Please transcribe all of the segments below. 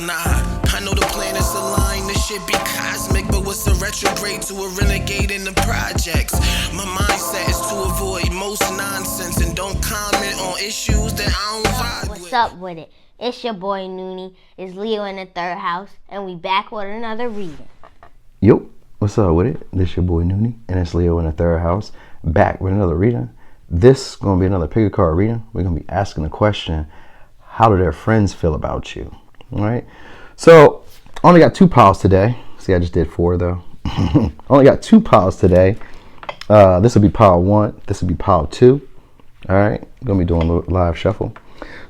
Nah, I know the planets align, this shit be cosmic, but what's a retrograde to a renegade in the projects? My mindset is to avoid most nonsense and don't comment on issues that I don't vibe with. What's up with it? It's your boy Noonie. It's Leo in the third house, and we back with another reading. Yo, what's up with it? This your boy Noonie, and it's Leo in the third house, back with another reading. This is going to be another pick a card reading. We're going to be asking the question, how do their friends feel about you? All right. So, I only got 2 piles today. See, I just did 4 though. Only got 2 piles today. This will be pile 1. This will be pile 2. All right. Going to be doing a live shuffle.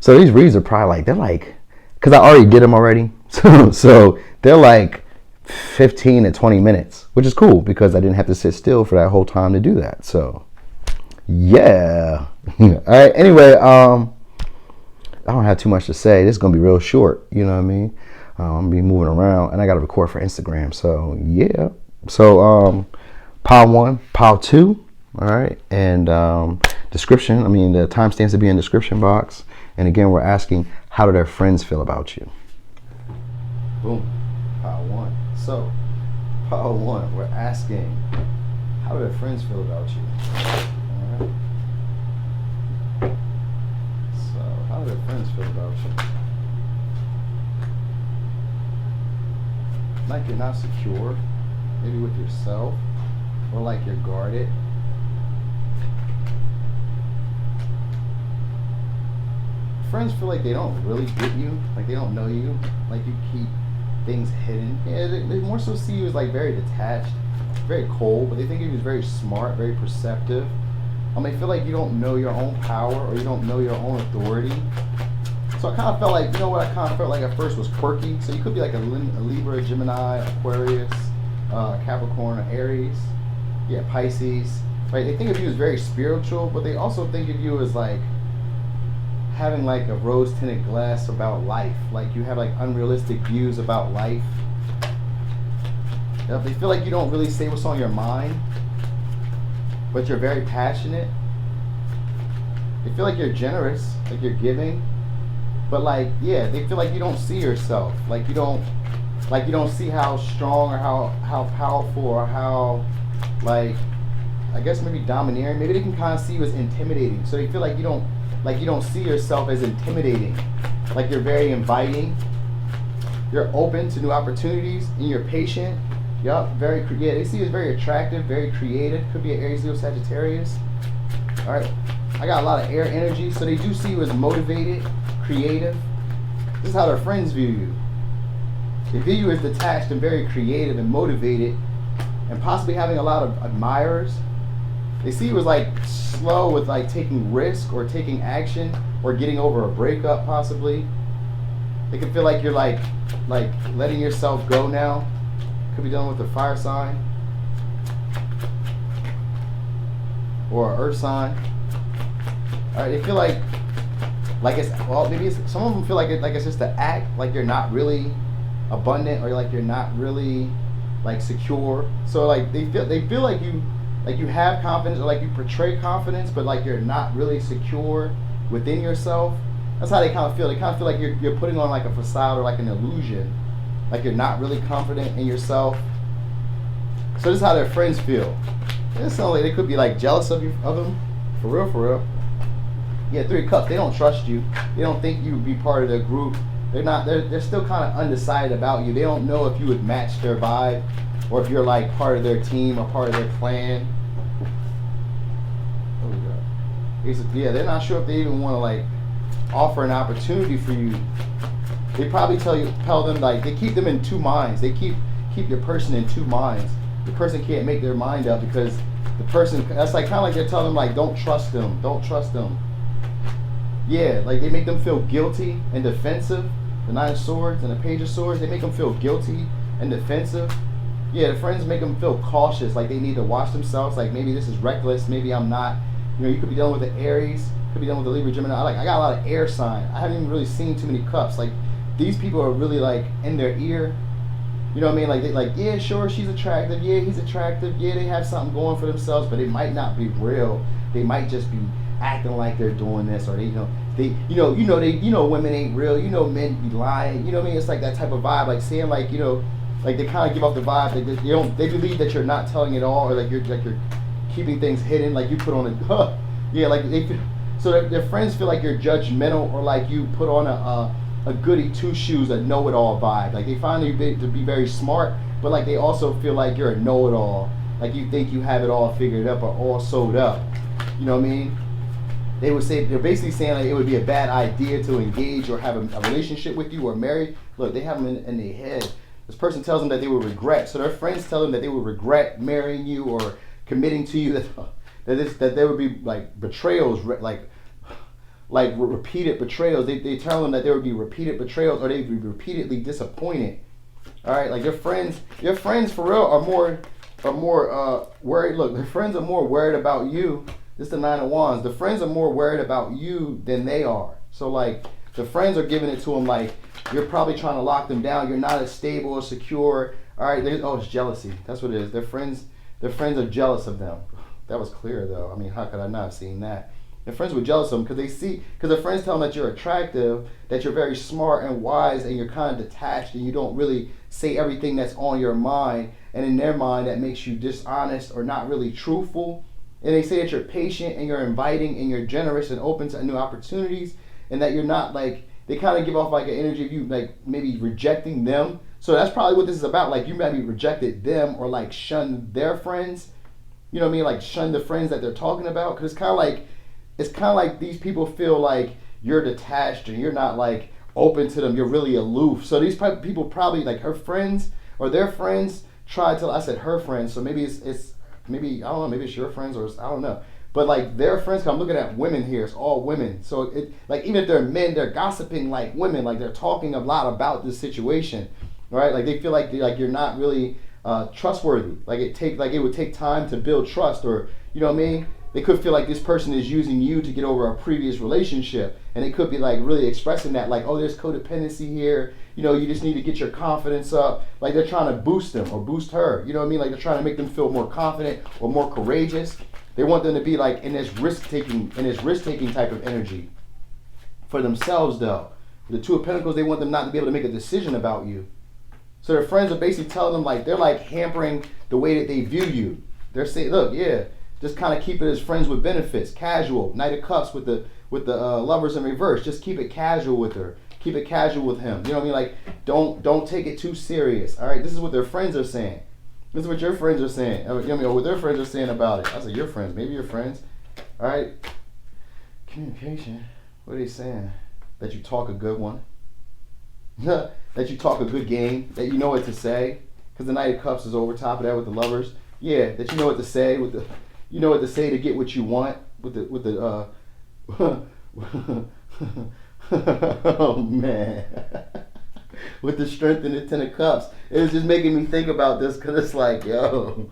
So these reads are probably they're like, because I already did them already. So they're like 15 to 20 minutes, which is cool because I didn't have to sit still for that whole time to do that. So, yeah. All right. Anyway, I don't have too much to say. This is going to be real short. You know what I mean? I'm going to be moving around and I got to record for Instagram. So, yeah. So, pile 1, pile 2. All right. And description. The timestamps will be in the description box. And again, we're asking, how do their friends feel about you? Boom. Pile 1. So, pile 1, we're asking, how do their friends feel about you? All right. How do their friends feel about you? Like you're not secure, maybe with yourself, or like you're guarded. Friends feel like they don't really get you, like they don't know you, like you keep things hidden. Yeah, they more so see you as like very detached, very cold, but they think of you as very smart, very perceptive. They feel like you don't know your own power or you don't know your own authority. So I kind of felt like, I kind of felt like at first was quirky. So you could be like a Libra, Gemini, Aquarius, Capricorn, or Aries. Yeah, Pisces. Right? They think of you as very spiritual, but they also think of you as like having like a rose-tinted glass about life. Like you have like unrealistic views about life. They feel like you don't really say what's on your mind, but you're very passionate. They feel like you're generous, like you're giving, but they feel like you don't see yourself, like you don't see how strong or how powerful or how I guess maybe domineering. Maybe they can kind of see you as intimidating. So they feel like you don't see yourself as intimidating, like you're very inviting, you're open to new opportunities, and you're patient. Yup, very creative. They see you as very attractive, very creative. Could be an Aries, Leo, Sagittarius. All right, I got a lot of air energy, so they do see you as motivated, creative. This is how their friends view you. They view you as detached and very creative and motivated, and possibly having a lot of admirers. They see you as like slow with like taking risk or taking action or getting over a breakup possibly. They can feel like you're like letting yourself go now. Could be dealing with a fire sign or an earth sign. All right, they feel like it's maybe some of them feel like it's just an act, like you're not really abundant or like you're not really like secure. So like they feel like you have confidence or like you portray confidence, but like you're not really secure within yourself. That's how they kind of feel. They kind of feel like you're putting on like a facade or like an illusion. Like you're not really confident in yourself. So this is how their friends feel. It sounds like they could be like jealous of them. For real. Yeah, 3 of Cups. They don't trust you. They don't think you would be part of their group. They're still kind of undecided about you. They don't know if you would match their vibe or if you're like part of their team or part of their clan. Yeah, they're not sure if they even want to like offer an opportunity for you. They probably tell them like they keep them in 2 minds. They keep your person in 2 minds. The person can't make their mind up because the person, that's like kind of like they're telling them like don't trust them. Yeah, like they make them feel guilty and defensive. The 9 of Swords and the Page of Swords, they make them feel guilty and defensive. Yeah, the friends make them feel cautious, like they need to watch themselves. Like maybe this is reckless. Maybe I'm not. You could be dealing with the Aries. Could be dealing with the Libra, Gemini. I got a lot of air sign. I haven't even really seen too many cups. Like these people are really like in their ear. You know what I mean? Like they like, yeah, sure, she's attractive. Yeah, he's attractive. Yeah, they have something going for themselves, but it might not be real. They might just be acting like they're doing this, or women ain't real, men be lying, what I mean? It's like that type of vibe, like saying like, like they kind of give off the vibe that they believe that you're not telling it all, or like you're keeping things hidden, like you put on a yeah, like they feel, so their friends feel like you're judgmental, or like you put on a goody two shoes, a know-it-all vibe. Like they find you to be very smart, but like they also feel like you're a know-it-all, like you think you have it all figured up or all sewed up. You know what I mean? They're basically saying like it would be a bad idea to engage or have a relationship with you or marry. Look, they have them in their head. This person tells them that they would regret. So their friends tell them that they would regret marrying you or committing to you. That there would be like betrayals, like repeated betrayals. They tell them that there would be repeated betrayals, or they'd be repeatedly disappointed. All right, like your friends for real are more worried. Look, their friends are more worried about you. This is the 9 of Wands. The friends are more worried about you than they are. So like the friends are giving it to them like you're probably trying to lock them down. You're not as stable or secure. All right, it's jealousy. That's what it is. Their friends are jealous of them. That was clear though. I mean, how could I not have seen that? Their friends were jealous of them because their friends tell them that you're attractive, that you're very smart and wise, and you're kind of detached, and you don't really say everything that's on your mind. And in their mind, that makes you dishonest or not really truthful. And they say that you're patient and you're inviting and you're generous and open to new opportunities, and that you're not like, they kind of give off like an energy of you like maybe rejecting them. So that's probably what this is about. Like you maybe rejected them or like shunned their friends. You know what I mean? Like shun the friends that they're talking about. Because it's kind of like these people feel like you're detached and you're not like open to them. You're really aloof. So these people probably like her friends or their friends try to, I said her friends. So maybe it's maybe, I don't know, maybe it's your friends or I don't know. But like their friends, 'cause I'm looking at women here, it's all women. So it like even if they're men, they're gossiping like women, like they're talking a lot about this situation, right? Like they feel like you're not really trustworthy. Like it would take time to build trust, or you know what I mean? They could feel like this person is using you to get over a previous relationship, and it could be like really expressing that, like, oh, there's codependency here. You know, you just need to get your confidence up. Like they're trying to boost them or boost her. You know what I mean? Like they're trying to make them feel more confident or more courageous. They want them to be like in this risk-taking type of energy. For themselves, though, the Two of Pentacles, they want them not to be able to make a decision about you. So their friends are basically telling them like they're like hampering the way that they view you. They're saying, look, yeah, just kind of keep it as friends with benefits, casual. Knight of Cups with the lovers in reverse. Just keep it casual with her. Keep it casual with him. You know what I mean? Like don't take it too serious. All right, this is what their friends are saying. This is what your friends are saying. You know what I mean? Or what their friends are saying about it. I said your friends, maybe your friends. All right. Communication. What are they saying? That you talk a good one. That you talk a good game. That you know what to say. Because the Knight of Cups is over top of that with the lovers. Yeah, that you know what to say you know what to say to get what you want oh man. With the Strength and the Ten of Cups. It was just making me think about this because it's like, yo,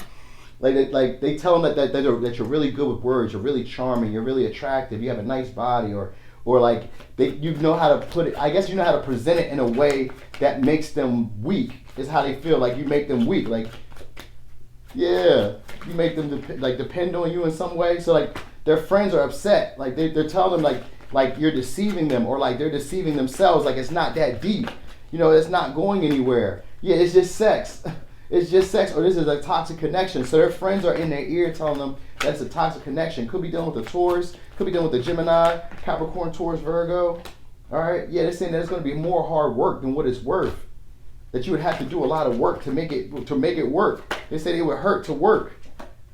like they tell them that you're really good with words, you're really charming, you're really attractive, you have a nice body, or like you know how to put it. I guess you know how to present it in a way that makes them weak. Is how they feel. Like you make them weak. Like yeah, you make them depend on you in some way. So like their friends are upset. Like they're telling them like you're deceiving them, or like they're deceiving themselves. Like it's not that deep. You know, it's not going anywhere. Yeah, it's just sex. It's just sex, or this is a toxic connection. So their friends are in their ear telling them that's a toxic connection. Could be dealing with the Taurus, could be dealing with the Gemini, Capricorn, Taurus, Virgo. All right, yeah, they're saying that it's going to be more hard work than what it's worth. That you would have to do a lot of work to make it work. They said it would hurt to work.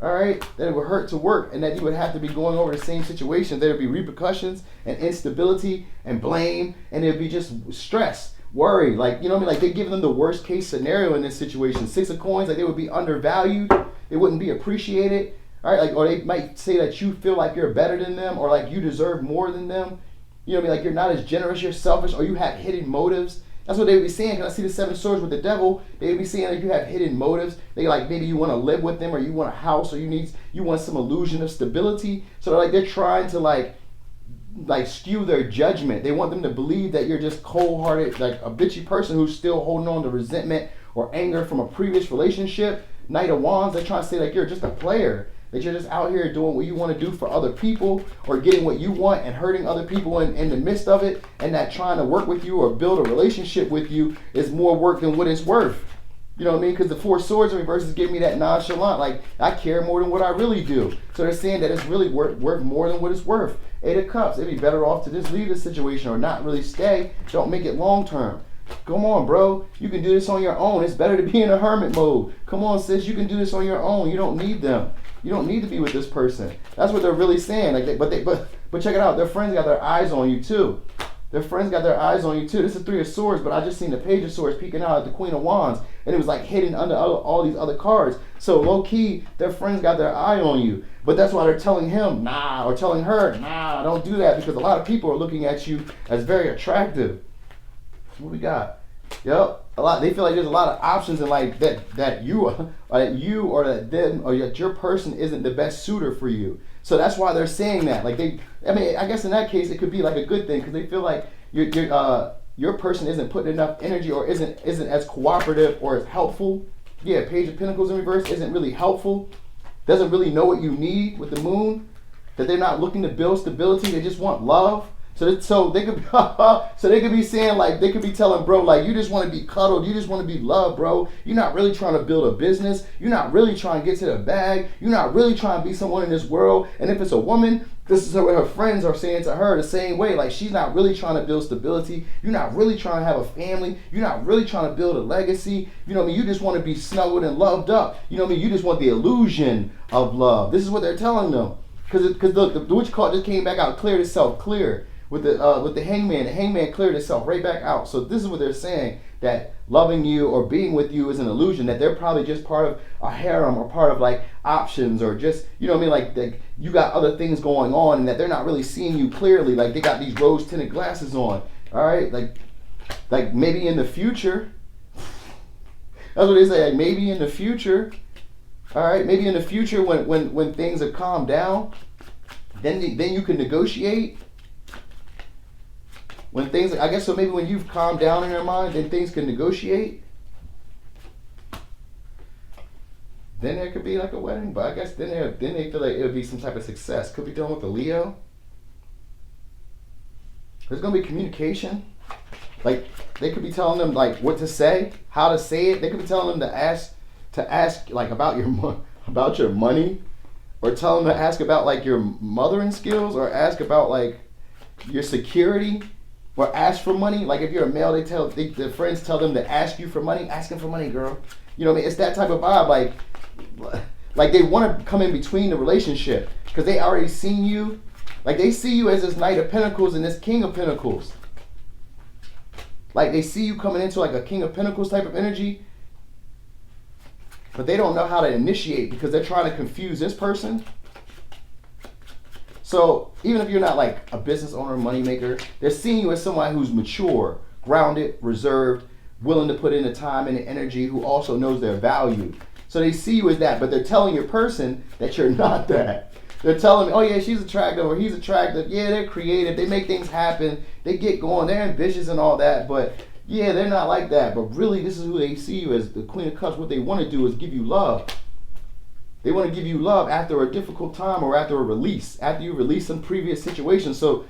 All right, that it would hurt to work, and that you would have to be going over the same situation. There would be repercussions and instability and blame, and it would be just stress. Worry, like, you know what I mean? Like they're giving them the worst case scenario in this situation. 6 of Coins, like they would be undervalued. They wouldn't be appreciated. All right, like, or they might say that you feel like you're better than them, or like you deserve more than them. You know what I mean? Like you're not as generous, you're selfish, or you have hidden motives. That's what they would be saying. Because I see the 7 Swords with the Devil. They would be saying that you have hidden motives. They like maybe you want to live with them, or you want a house, or you want some illusion of stability. So like they're trying to like skew their judgment. They want them to believe that you're just cold-hearted, like a bitchy person who's still holding on to resentment or anger from a previous relationship. Knight of Wands, they're trying to say like you're just a player, that you're just out here doing what you want to do for other people, or getting what you want and hurting other people in the midst of it, and that trying to work with you or build a relationship with you is more work than what it's worth. You know what I mean? Because the Four Swords in reverse is giving me that nonchalant, like, I care more than what I really do. So they're saying that it's really worth more than what it's worth. Eight of Cups, it'd be better off to just leave the situation or not really stay. Don't make it long term. Come on, bro. You can do this on your own. It's better to be in a hermit mode. Come on, sis. You can do this on your own. You don't need them. You don't need to be with this person. That's what they're really saying. Like, but check it out. Their friends got their eyes on you too. Their friends got their eyes on you too. This is Three of Swords, but I just seen the Page of Swords peeking out at the Queen of Wands, and it was like hidden under all these other cards. So low key, their friends got their eye on you. But that's why they're telling him, nah, or telling her, nah, don't do that, because a lot of people are looking at you as very attractive. What we got? Yep, a lot. They feel like there's a lot of options, and like that you or that them or that your person isn't the best suitor for you. So that's why they're saying that. Like I guess in that case it could be like a good thing, because they feel like your person isn't putting enough energy, or isn't as cooperative or as helpful. Yeah, Page of Pentacles in reverse isn't really helpful. Doesn't really know what you need with the Moon. That they're not looking to build stability. They just want love. So they could be saying, like, they could be telling bro, like, you just want to be cuddled, you just want to be loved, bro. You're not really trying to build a business. You're not really trying to get to the bag. You're not really trying to be someone in this world. And if it's a woman, this is what her friends are saying to her the same way. Like, she's not really trying to build stability. You're not really trying to have a family. You're not really trying to build a legacy. You know what I mean? You just want to be snuggled and loved up. You know what I mean? You just want the illusion of love. This is what they're telling them. Because the witch card just came back out, cleared itself clear. With the hangman cleared itself right back out. So this is what they're saying, that loving you or being with you is an illusion, that they're probably just part of a harem or part of like options, or just, you know what I mean, like you got other things going on, and that they're not really seeing you clearly. Like they got these rose tinted glasses on. All right, like maybe in the future. That's what they say. Like maybe in the future. All right, maybe in the future when things have calmed down, then you can negotiate. When things, I guess, so maybe when you've calmed down in your mind, then things can negotiate. Then there could be like a wedding, but I guess then they feel like it would be some type of success. Could be dealing with a Leo. There's gonna be communication. Like they could be telling them like what to say, how to say it. They could be telling them to ask like about your money, or tell them to ask about like your mothering skills, or ask about like your security. Or ask for money. Like if you're a male, their friends tell them to ask you for money. Asking for money, girl. You know what I mean? It's that type of vibe. Like they want to come in between the relationship, because they already seen you. Like they see you as this Knight of Pentacles and this King of Pentacles. Like they see you coming into like a King of Pentacles type of energy, but they don't know how to initiate, because they're trying to confuse this person. So even if you're not like a business owner, money maker, they're seeing you as someone who's mature, grounded, reserved, willing to put in the time and the energy, who also knows their value. So they see you as that, but they're telling your person that you're not that. They're telling me, oh yeah, she's attractive or he's attractive. Yeah, they're creative. They make things happen. They get going. They're ambitious and all that, but yeah, they're not like that. But really, this is who they see you as, the Queen of Cups. What they want to do is give you love. They want to give you love after a difficult time, or after a release, after you release some previous situation. So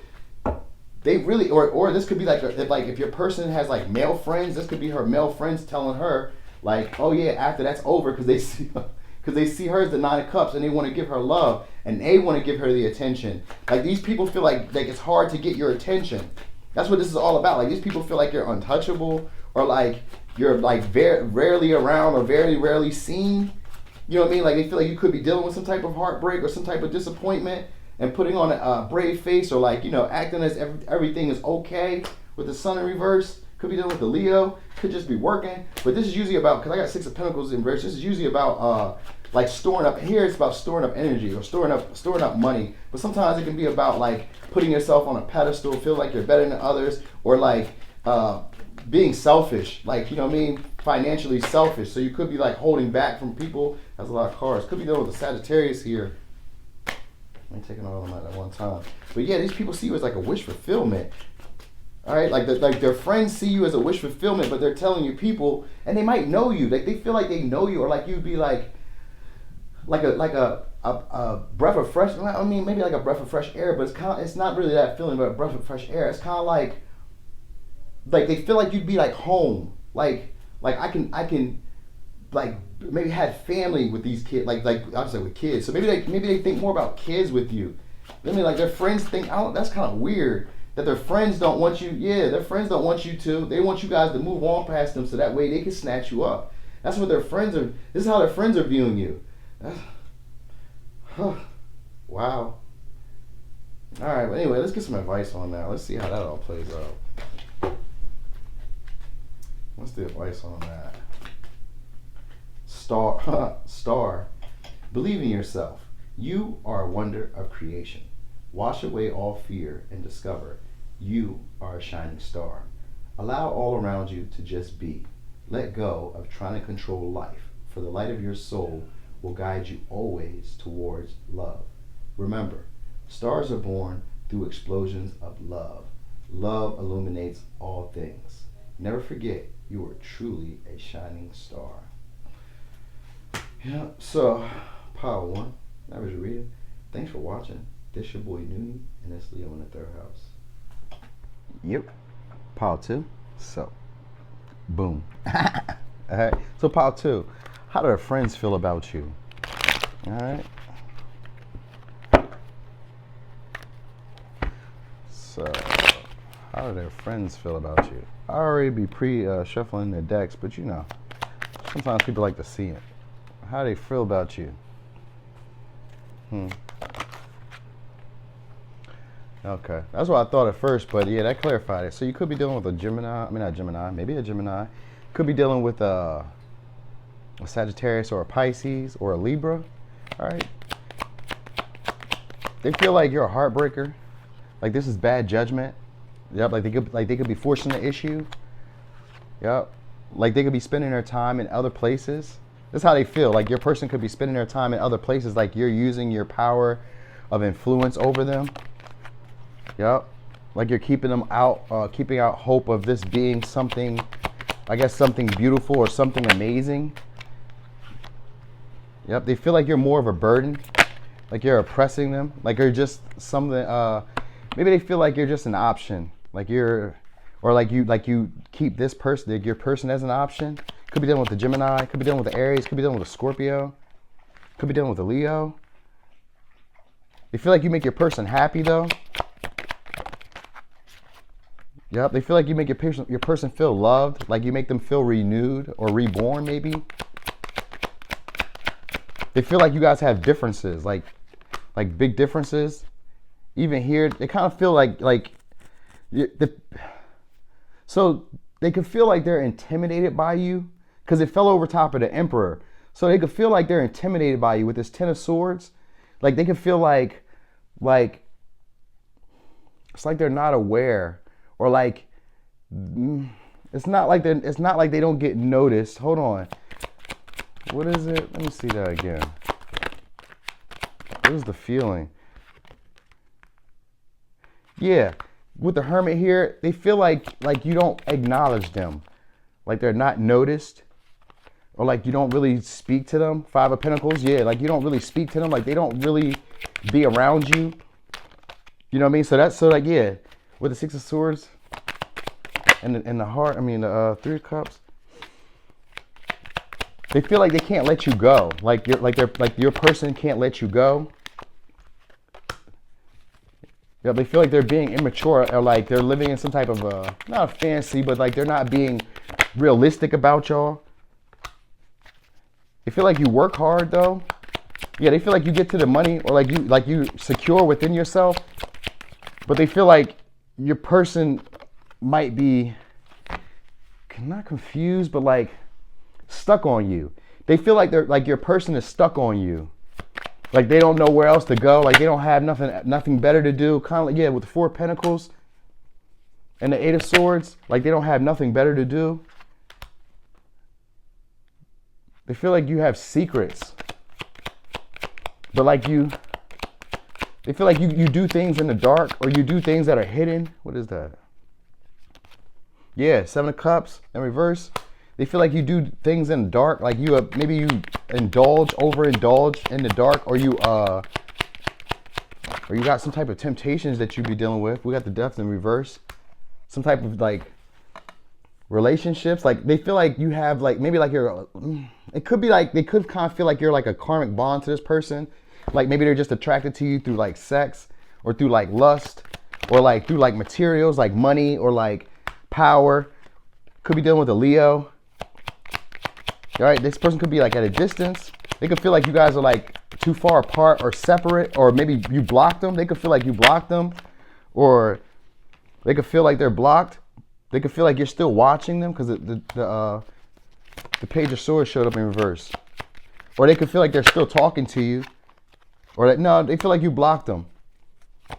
they really, or this could be like, if your person has like male friends, this could be her male friends telling her like, oh yeah, after that's over, because they see her as the Nine of Cups, and they want to give her love, and they want to give her the attention. Like these people feel like it's hard to get your attention. That's what this is all about. Like these people feel like you're untouchable, or like you're like very rarely around, or very rarely seen. You know what I mean? Like they feel like you could be dealing with some type of heartbreak or some type of disappointment, and putting on a brave face, or like, you know, acting as everything is okay with the Sun in reverse. Could be dealing with the Leo. Could just be working. But this is usually about, because I got Six of Pentacles in reverse, this is usually about like storing up. Here it's about storing up energy, or storing up money. But sometimes it can be about like putting yourself on a pedestal, feel like you're better than others, or like being selfish, like, you know what I mean, financially selfish. So you could be like holding back from people. That's a lot of cards. Could be dealing with a Sagittarius here. I ain't taking all of them at one time. But yeah, these people see you as like a wish fulfillment. All right, like their friends see you as a wish fulfillment, but they're telling you people, and they might know you. Like they feel like they know you, or like you'd be like, a breath of fresh. I mean, maybe like a breath of fresh air, but it's not really that feeling, but a breath of fresh air. It's kind of like they feel like you'd be like home, like I can like maybe had family with these kids, like I was like with kids. So maybe they think more about kids with you. I mean, like their friends think. That's kind of weird that their friends don't want you. Yeah, their friends don't want you to. They want you guys to move on past them, so that way they can snatch you up. That's what their friends are. This is how their friends are viewing you. Wow. All right. Well, anyway, let's get some advice on that. Let's see how that all plays out. What's the advice on that? Star. Believe in yourself. You are a wonder of creation. Wash away all fear and discover you are a shining star. Allow all around you to just be. Let go of trying to control life, for the light of your soul will guide you always towards love. Remember, stars are born through explosions of love. Love illuminates all things. Never forget, you are truly a shining star. Yeah, so, Power 1, that was your reading. Thanks for watching. This your boy Noonie, and that's Leo in the third house. Yep, Power 2. So, boom. Alright, so Power 2, how do our friends feel about you? Alright. So, how do their friends feel about you? I already be shuffling the decks, but you know, sometimes people like to see it. How do they feel about you? Okay, that's what I thought at first, but yeah, that clarified it. So you could be dealing with a Gemini, I mean not Gemini, maybe a Gemini. Could be dealing with a Sagittarius or a Pisces or a Libra, all right? They feel like you're a heartbreaker, like this is bad judgment. Yep, like they could be forcing the issue. Yep, like they could be spending their time in other places. That's how they feel. Like your person could be spending their time in other places, like you're using your power of influence over them. Yep, like you're keeping them out, keeping out hope of this being something, I guess something beautiful or something amazing. Yep, they feel like you're more of a burden, like you're oppressing them, like you're just something. Maybe they feel like you're just an option, like you're, or like you keep this person, like your person as an option. Could be dealing with the Gemini, could be dealing with the Aries, could be dealing with the Scorpio, could be dealing with the Leo. They feel like you make your person happy though. Yep, they feel like you make your person feel loved, like you make them feel renewed or reborn maybe. They feel like you guys have differences, like big differences. Even here, they kind of feel so they could feel like they're intimidated by you because it fell over top of the Emperor. So they could feel like they're intimidated by you with this Ten of Swords. Like they could feel like it's like they're not aware, or like it's not like they don't get noticed. Hold on. What is it? Let me see that again. What is the feeling? Yeah, with the Hermit here, they feel like you don't acknowledge them, like they're not noticed, or like you don't really speak to them. Five of Pentacles, yeah, like you don't really speak to them, like they don't really be around you. You know what I mean? So like yeah, with the Six of Swords and the heart, I mean the Three of Cups. They feel like they can't let you go, like your person can't let you go. Yeah, they feel like they're being immature, or like they're living in some type of not a fantasy, but like they're not being realistic about y'all. They feel like you work hard though. Yeah, they feel like you get to the money, or like you secure within yourself. But they feel like your person might be not confused, but like stuck on you. They feel like they're like your person is stuck on you. Like they don't know where else to go. Like they don't have nothing better to do. Kind of like, yeah, with the Four of Pentacles and the Eight of Swords, like they don't have nothing better to do. They feel like you have secrets, but like they feel like you do things in the dark, or you do things that are hidden. What is that? Yeah, Seven of Cups in reverse. They feel like you do things in the dark, like maybe you overindulge in the dark, or you got some type of temptations that you be dealing with. We got the death in reverse. Some type of like relationships, like they feel like you have like maybe like it could be like they could kind of feel like you're like a karmic bond to this person. Like maybe they're just attracted to you through like sex or through like lust or like through like materials like money or like power. Could be dealing with a Leo. All right, this person could be like at a distance. They could feel like you guys are like too far apart or separate, or maybe you blocked them. They could feel like you blocked them, or they could feel like they're blocked. They could feel like you're still watching them because the Page of Swords showed up in reverse. Or they could feel like they're still talking to you. Or that, no, they feel like you blocked them.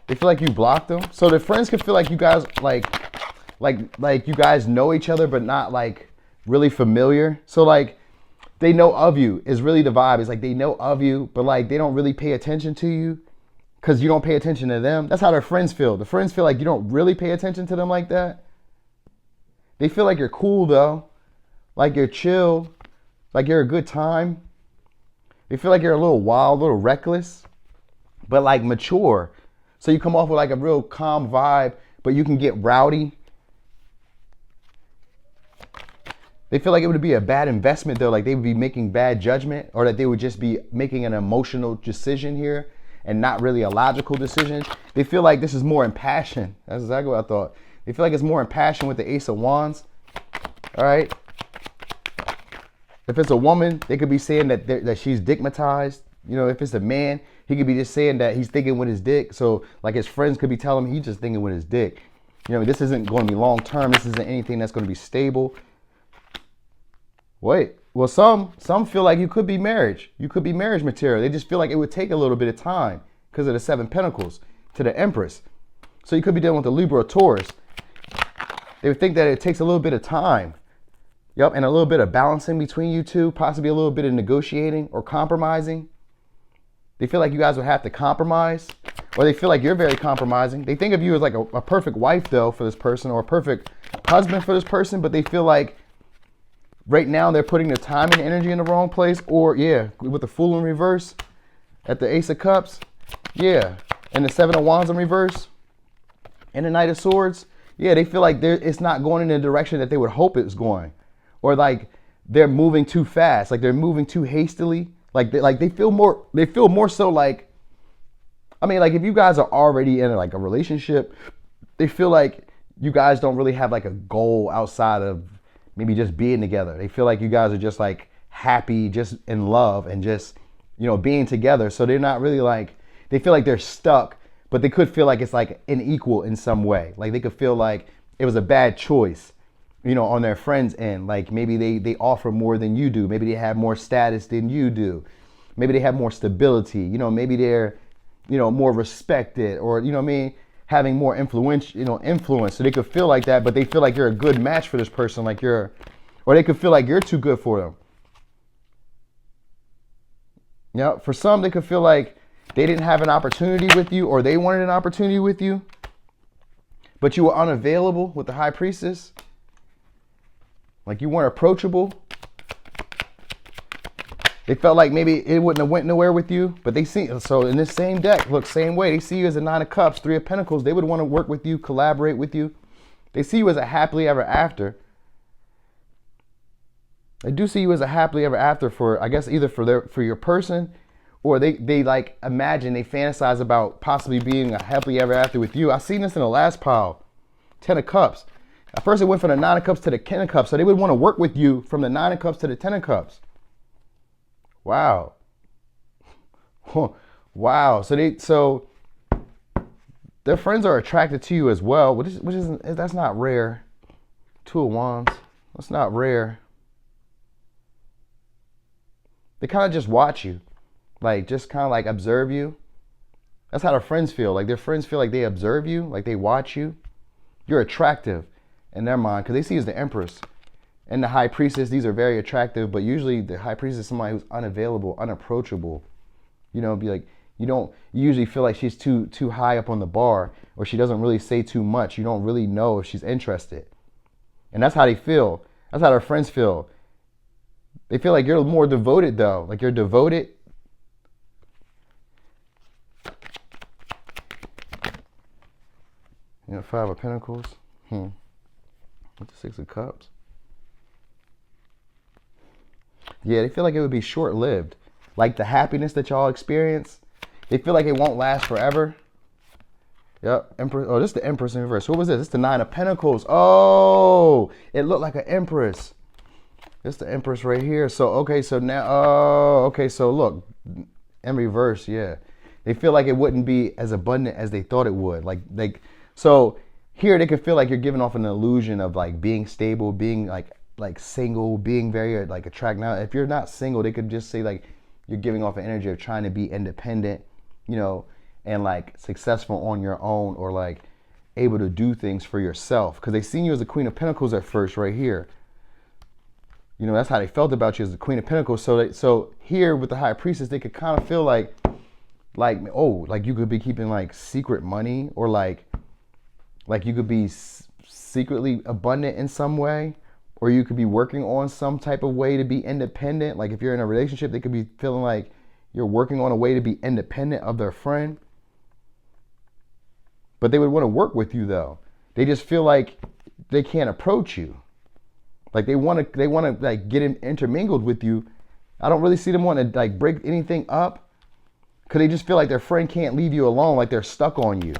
They feel like you blocked them. So the friends could feel like you guys like you guys know each other, but not like really familiar. So like they know of you is really the vibe. It's like they know of you, but like they don't really pay attention to you because you don't pay attention to them. That's how their friends feel. The friends feel like you don't really pay attention to them like that. They feel like you're cool though, like you're chill, like you're a good time. They feel like you're a little wild, a little reckless, but like mature. So you come off with like a real calm vibe, but you can get rowdy. They feel like it would be a bad investment though, like they would be making bad judgment, or that they would just be making an emotional decision here and not really a logical decision. They feel like this is more in passion. That's exactly what I thought. They feel like it's more in passion with the Ace of Wands. All right. If it's a woman, they could be saying that she's digmatized. You know, if it's a man, he could be just saying that he's thinking with his dick. So like his friends could be telling him he's just thinking with his dick. You know, this isn't going to be long term. This isn't anything that's going to be stable. Wait, well, some feel like you could be marriage. You could be marriage material. They just feel like it would take a little bit of time because of the 7 Pentacles to the Empress. So you could be dealing with the Libra or Taurus. They would think that it takes a little bit of time. Yep, and a little bit of balancing between you two, possibly a little bit of negotiating or compromising. They feel like you guys would have to compromise, or they feel like you're very compromising. They think of you as like a perfect wife though for this person, or a perfect husband for this person, but they feel like right now they're putting the time and energy in the wrong place, or yeah, with the Fool in reverse at the Ace of Cups, yeah, and the 7 of Wands in reverse, and the Knight of Swords. Yeah, they feel like it's not going in the direction that they would hope it's going. Or like they're moving too fast, like they're moving too hastily. Like they feel more so like, I mean, like if you guys are already in like a relationship, they feel like you guys don't really have like a goal outside of maybe just being together. They feel like you guys are just like happy, just in love and just, you know, being together. So they're not really like, they feel like they're stuck. But they could feel like it's like unequal in some way. Like they could feel like it was a bad choice, you know, on their friends' end. Like maybe they offer more than you do. Maybe they have more status than you do. Maybe they have more stability. You know, maybe they're, you know, more respected, or, you know what I mean, having more influence. So they could feel like that, but they feel like you're a good match for this person. Like or they could feel like you're too good for them. Now, for some, they could feel like they didn't have an opportunity with you, or they wanted an opportunity with you, but you were unavailable with the High Priestess. Like you weren't approachable. They felt like maybe it wouldn't have went nowhere with you, but they see, so in this same deck, look, same way, they see you as a 9 of Cups, 3 of Pentacles. They would want to work with you, collaborate with you. They see you as a happily ever after. They do see you as a happily ever after for, I guess, either for your person, or they like imagine, they fantasize about possibly being a happily ever after with you. I seen this in the last pile, 10 of Cups. At first it went from the 9 of Cups to the 10 of Cups. So they would want to work with you from the 9 of Cups to the 10 of Cups. Wow. Wow. So their friends are attracted to you as well, which isn't, that's not rare. 2 of Wands. That's not rare. They kind of just watch you. Like, just kind of like observe you. That's how their friends feel. Like, their friends feel like they observe you, like they watch you. You're attractive in their mind because they see you as the Empress and the High Priestess. These are very attractive, but usually the High Priestess is somebody who's unavailable, unapproachable. You know, be like, you usually feel like she's too high up on the bar, or she doesn't really say too much. You don't really know if she's interested. And that's how they feel. That's how their friends feel. They feel like you're more devoted though. Like you're devoted. You know, 5 of Pentacles. With the 6 of Cups. Yeah, they feel like it would be short-lived. Like the happiness that y'all experience, they feel like it won't last forever. Yep, Empress. Oh, this is the Empress in reverse. What was this? This is the 9 of Pentacles. Oh, it looked like an Empress. This is the Empress right here. So, okay, so now, oh, okay, so look, in reverse, yeah. They feel like it wouldn't be as abundant as they thought it would. So here they could feel like you're giving off an illusion of like being stable, being like single, being very like attractive. Now, if you're not single, they could just say like you're giving off an energy of trying to be independent, you know, and like successful on your own, or like able to do things for yourself. Because they seen you as the Queen of Pentacles at first right here. You know, that's how they felt about you, as the Queen of Pentacles. So here with the High Priestess, they could kind of feel like oh, like you could be keeping like secret money, or like you could be secretly abundant in some way, or you could be working on some type of way to be independent. Like if you're in a relationship, they could be feeling like you're working on a way to be independent of their friend. But they would want to work with you though. They just feel like they can't approach you. Like they want to like get intermingled with you. I don't really see them wanting to like break anything up, because they just feel like their friend can't leave you alone, like they're stuck on you.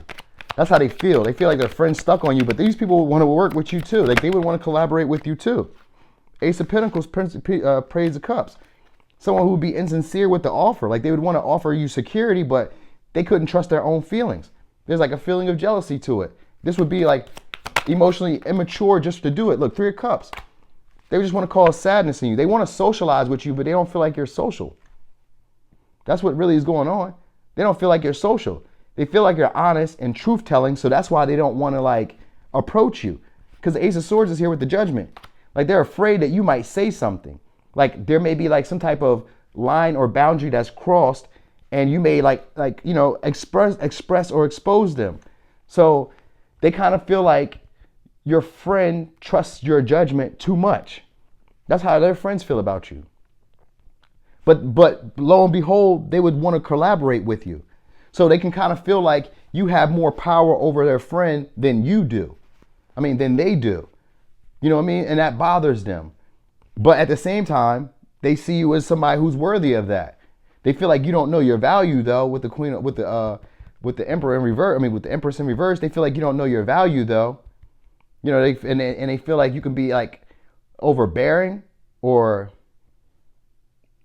That's how they feel. They feel like their friend's stuck on you, but these people would want to work with you too. Like they would want to collaborate with you too. Ace of Pentacles, Page of Cups. Someone who would be insincere with the offer. Like they would want to offer you security, but they couldn't trust their own feelings. There's like a feeling of jealousy to it. This would be like emotionally immature just to do it. Look, 3 of Cups. They just want to cause sadness in you. They want to socialize with you, but they don't feel like you're social. That's what really is going on. They don't feel like you're social. They feel like you're honest and truth-telling, so that's why they don't want to like approach you. Because the Ace of Swords is here with the Judgment. Like they're afraid that you might say something. Like there may be like some type of line or boundary that's crossed, and you may like you know, express or expose them. So they kind of feel like your friend trusts your judgment too much. That's how their friends feel about you. But lo and behold, they would want to collaborate with you. So they can kind of feel like you have more power over their friend than you do. I mean, than they do. You know what I mean? And that bothers them. But at the same time, they see you as somebody who's worthy of that. They feel like you don't know your value though, with the Queen, with the Emperor in reverse. I mean, with the Empress in reverse, they feel like you don't know your value though. You know, they feel like you can be like overbearing or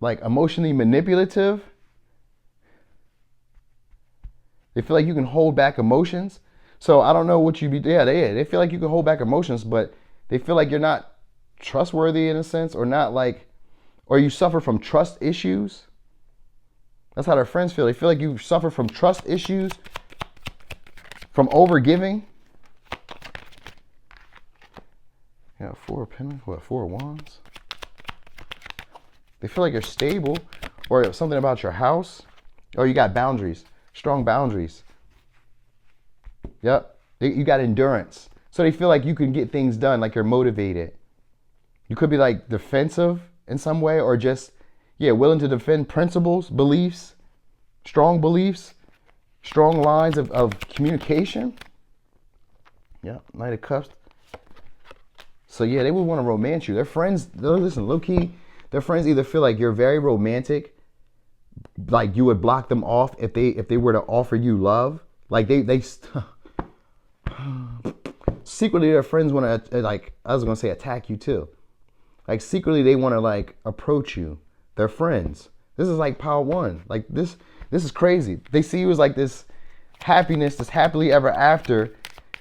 like emotionally manipulative. They feel like you can hold back emotions. So I don't know what you be. Yeah, they feel like you can hold back emotions, but they feel like you're not trustworthy in a sense, or not like, or you suffer from trust issues. That's how their friends feel. They feel like you suffer from trust issues, from overgiving. Yeah, 4 of Pentacles, 4 of Wands. They feel like you're stable, or something about your house. Oh, you got boundaries, strong boundaries. Yep, you got endurance. So they feel like you can get things done, like you're motivated. You could be like defensive in some way, or just, yeah, willing to defend principles, beliefs, strong lines of communication. Yeah, Knight of Cups. So yeah, they would want to romance you. Their friends, listen, low key, their friends either feel like you're very romantic, like you would block them off if they were to offer you love. Like they secretly, their friends want to, like, I was gonna say attack you too. Like secretly they want to like approach you. Their friends. This is like power 1. Like this is crazy. They see you as like this happiness, this happily ever after,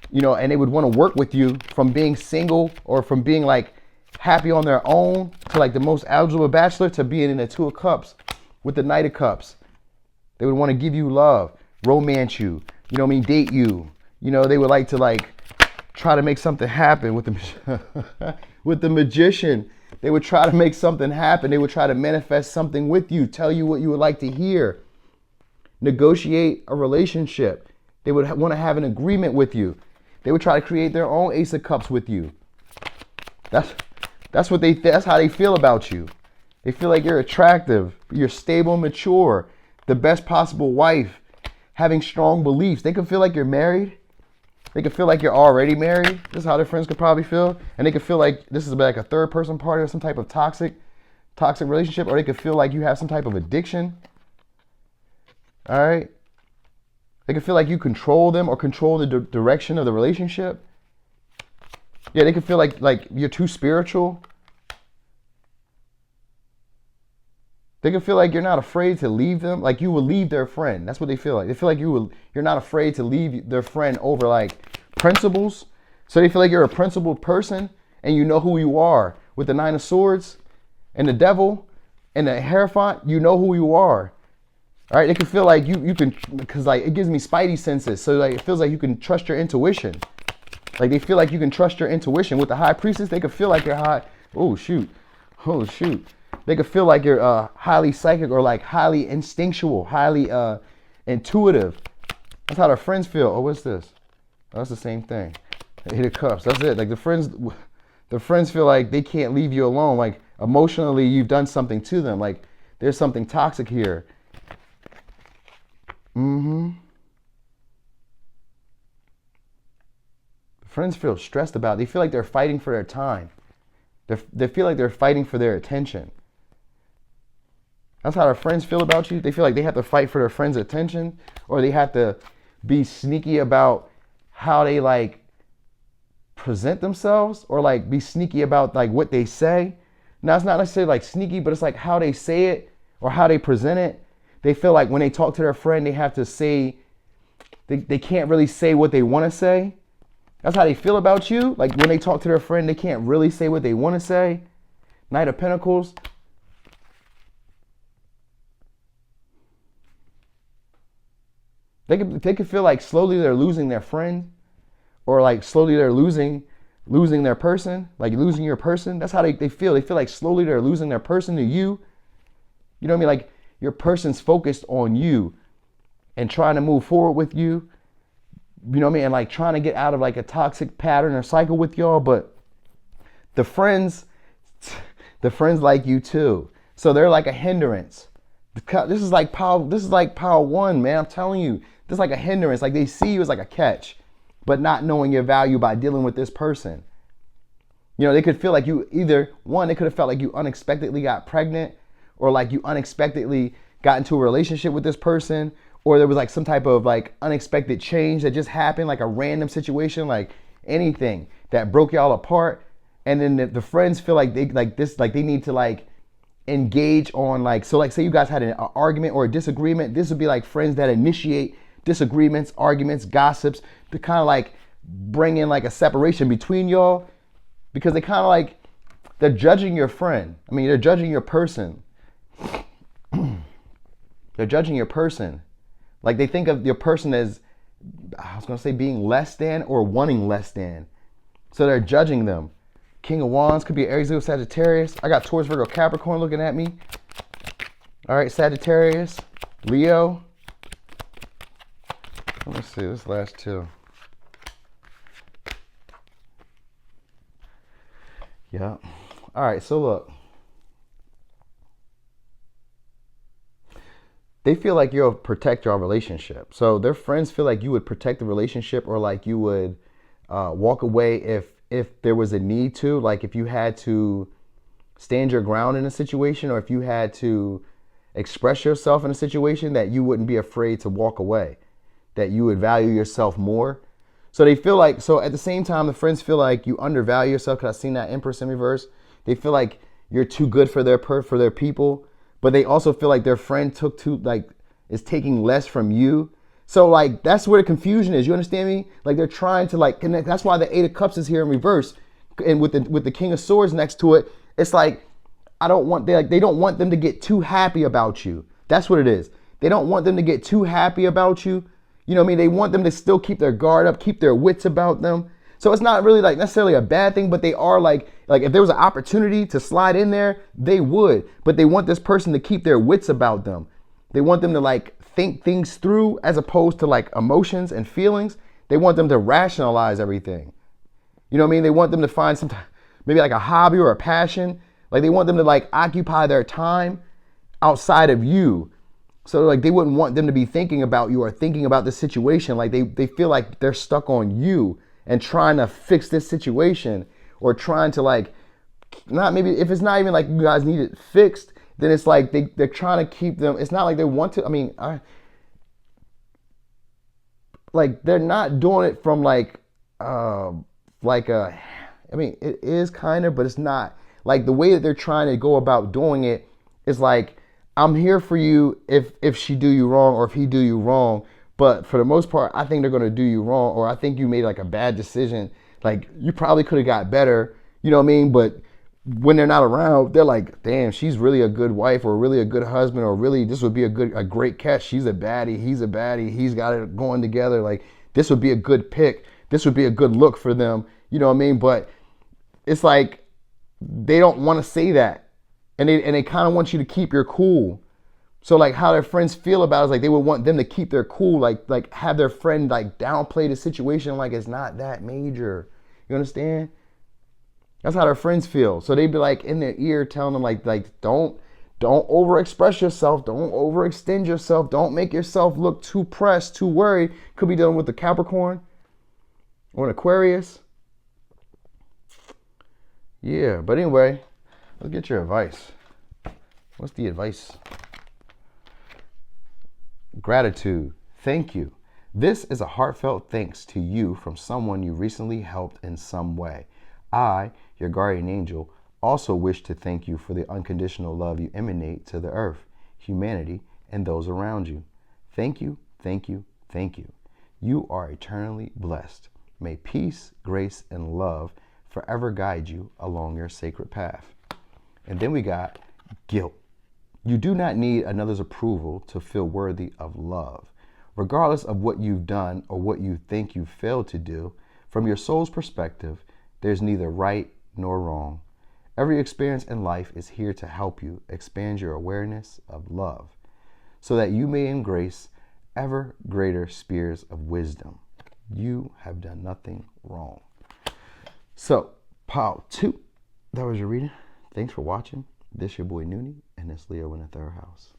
you know, and they would want to work with you from being single, or from being like happy on their own, to like the most eligible bachelor, to being in the 2 of Cups with the Knight of Cups. They would want to give you love, romance you, you know what I mean, date you. You know, they would like to like try to make something happen with the with the Magician. They would try to make something happen. They would try to manifest something with you, tell you what you would like to hear, negotiate a relationship. They would want to have an agreement with you. They would try to create their own Ace of Cups with you. That's how they feel about you. They feel like you're attractive, you're stable, mature, the best possible wife, having strong beliefs. They could feel like you're married. They could feel like you're already married. This is how their friends could probably feel. And they could feel like this is like a third person party or some type of toxic relationship. Or they could feel like you have some type of addiction. All right. They could feel like you control them or control the direction of the relationship. Yeah, they could feel like you're too spiritual. They can feel like you're not afraid to leave them, like you will leave their friend. That's what they feel like. They feel like you're not afraid to leave their friend over like principles. So they feel like you're a principled person and you know who you are. With the 9 of Swords and the Devil and the Hierophant, you know who you are. All right, they can feel like you can, because like it gives me spidey senses. So like it feels like you can trust your intuition. Like they feel like you can trust your intuition. With the High Priestess, they could feel like you're high. Oh shoot. They could feel like you're highly psychic or like highly instinctual, highly intuitive. That's how their friends feel. Oh, what's this? Oh, that's the same thing. Eight of Cups. That's it. Like the friends feel like they can't leave you alone. Like emotionally, you've done something to them. Like there's something toxic here. Friends feel stressed about it. They feel like they're fighting for their time. They feel like they're fighting for their attention. That's how their friends feel about you. They feel like they have to fight for their friends' attention, or they have to be sneaky about how they like present themselves, or like be sneaky about like what they say. Now it's not necessarily like sneaky, but it's like how they say it or how they present it. They feel like when they talk to their friend, they have to say, they can't really say what they want to say. That's how they feel about you. Like when they talk to their friend, they can't really say what they want to say. Knight of Pentacles. They could feel like slowly they're losing their friend, or like slowly they're losing their person, like losing your person. That's how they feel. They feel like slowly they're losing their person to you. You know what I mean? Like your person's focused on you and trying to move forward with you. You know what I mean? And like trying to get out of like a toxic pattern or cycle with y'all. But the friends like you too. So they're like a hindrance. This is like power 1, man. I'm telling you, this is like a hindrance. Like they see you as like a catch, but not knowing your value by dealing with this person. You know, they could feel like you they could have felt like you unexpectedly got pregnant, or like you unexpectedly got into a relationship with this person, or there was like some type of like unexpected change that just happened, like a random situation, like anything that broke y'all apart. And then the friends feel like they need to like engage on like, so like say you guys had an argument or a disagreement. This would be like friends that initiate disagreements, arguments, gossips, to kind of like bring in like a separation between y'all, because they kind of like, they're judging your friend. I mean, they're judging your person. They're judging your person. Like they think of your person as, I was going to say being less than or wanting less than. So they're judging them. King of Wands could be Aries, Leo, Sagittarius. I got Taurus, Virgo, Capricorn looking at me. All right, Sagittarius, Leo. Let me see, this last two. Yeah. All right, so look. They feel like you'll protect your relationship. So their friends feel like you would protect the relationship, or like you would walk away if there was a need to, like if you had to stand your ground in a situation, or if you had to express yourself in a situation, that you wouldn't be afraid to walk away, that you would value yourself more. So they feel like, so at the same time, the friends feel like you undervalue yourself, because I've seen that Empress in reverse. They feel like you're too good for their people, but they also feel like their friend is taking less from you. So like that's where the confusion is. You understand me? Like they're trying to like connect. That's why the 8 of Cups is here in reverse, and with the King of Swords next to it. It's like they don't want them to get too happy about you. That's what it is. They don't want them to get too happy about you. You know what I mean? They want them to still keep their guard up, keep their wits about them. So it's not really like necessarily a bad thing, but they are like if there was an opportunity to slide in there, they would. But they want this person to keep their wits about them. They want them to like think things through, as opposed to like emotions and feelings. They want them to rationalize everything. You know what I mean? They want them to find maybe like a hobby or a passion, Like they want them to like occupy their time outside of you. So like they wouldn't want them to be thinking about you or thinking about the situation. Like they feel like they're stuck on you and trying to fix this situation, or trying to like, not maybe if it's not even like you guys need it fixed, then it's like they're trying to keep them. It's not like they want to. I mean, like they're not doing it from like a. I mean, it is kind of, but it's not. Like the way that they're trying to go about doing it is like, I'm here for you if she do you wrong or if he do you wrong. But for the most part, I think they're going to do you wrong, or I think you made like a bad decision. Like you probably could have got better, you know what I mean? But when they're not around, they're like, damn, she's really a good wife, or really a good husband, or really this would be a great catch. She's a baddie, he's a baddie, he's got it going together. Like this would be a good pick. This would be a good look for them, you know what I mean? But it's like they don't want to say that, and they kind of want you to keep your cool. So like how their friends feel about it is like they would want them to keep their cool, like have their friend like downplay the situation like it's not that major. You understand? That's how their friends feel. So they'd be like in their ear telling them like don't overexpress yourself, don't overextend yourself, don't make yourself look too pressed, too worried. Could be dealing with the Capricorn or an Aquarius. Yeah, but anyway, let's get your advice. What's the advice? Gratitude. Thank you. This is a heartfelt thanks to you from someone you recently helped in some way. I, your guardian angel, also wish to thank you for the unconditional love you emanate to the earth, humanity, and those around you. Thank you, thank you, thank you. You are eternally blessed. May peace, grace, and love forever guide you along your sacred path. And then we got guilt. You do not need another's approval to feel worthy of love. Regardless of what you've done or what you think you failed to do, from your soul's perspective, there's neither right nor wrong. Every experience in life is here to help you expand your awareness of love, so that you may embrace ever greater spheres of wisdom. You have done nothing wrong. So, Pile 2, that was your reading. Thanks for watching. This your boy Noonie, and it's Leo in the third house.